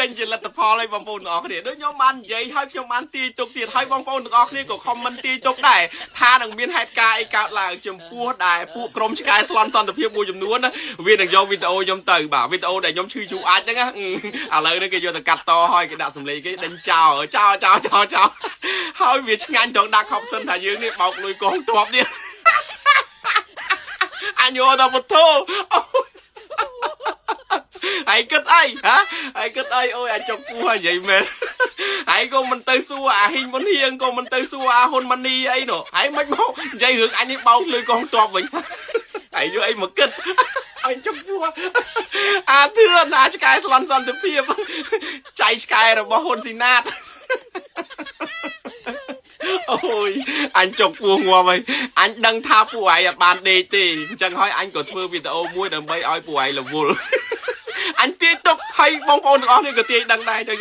ចេញជាលទ្ធផលឲ្យបងប្អូនទាំងអស់គ្នាដូចខ្ញុំបាននិយាយឲ្យខ្ញុំបានទាញទុកទៀតឲ្យបងប្អូនទាំងអស់គ្នាក៏ខមមិនទាញទុកដែរថានឹងមានហេតុការណ៍អីកើតឡើងចំពោះដែលពួកក្រុមឆ្កែស្លន់សន្តិភាពមួយចំនួនណាវានឹងយកវីដេអូខ្ញុំទៅបាទវីដេអូដែលខ្ញុំឈឺជួអាចហ្នឹងឥឡូវនេះគេយកទៅកាត់តឲ្យគេដាក់សម្លេងគេដេញចោលហើយវាឆ្ងាញ់ត្រង់ដាក់ខប់សិនថាយើងនេះបោកលុយកងទ័ពនេះអញយកទៅពុទ្ធោហើយគិតអីហ៎ហើយគិតអីអូយអាចុកពោះហើយនិយាយមែនហើយក៏មិនទៅសួរអាហ៊ីងមុនហៀងក៏មិនទៅសួរអាហ៊ុនម៉ានីអីនោះហើយមិនមកនិយាយរឿងអញនេះបោកលុយកងទ័ពវិញហើយយកអីមកគិតអញចុកពោះអាធឿនអាឆ្កែស្លន់សន្តិភាពចៃឆ្កែរបស់ហ៊ុនស៊ីណាតអូយអញចុកពោះងាប់ហើយអញដឹងថាពួកឯងអត់បានដេកទេអញ្ចឹងហើយអញក៏ធ្វើវីដេអូមួយដើម្បីឲ្យពួកឯងរវល់អញទាញទុកឲ្យបងប្អូនទាំងអស់នេះក៏ទាញដឹងដែរចឹង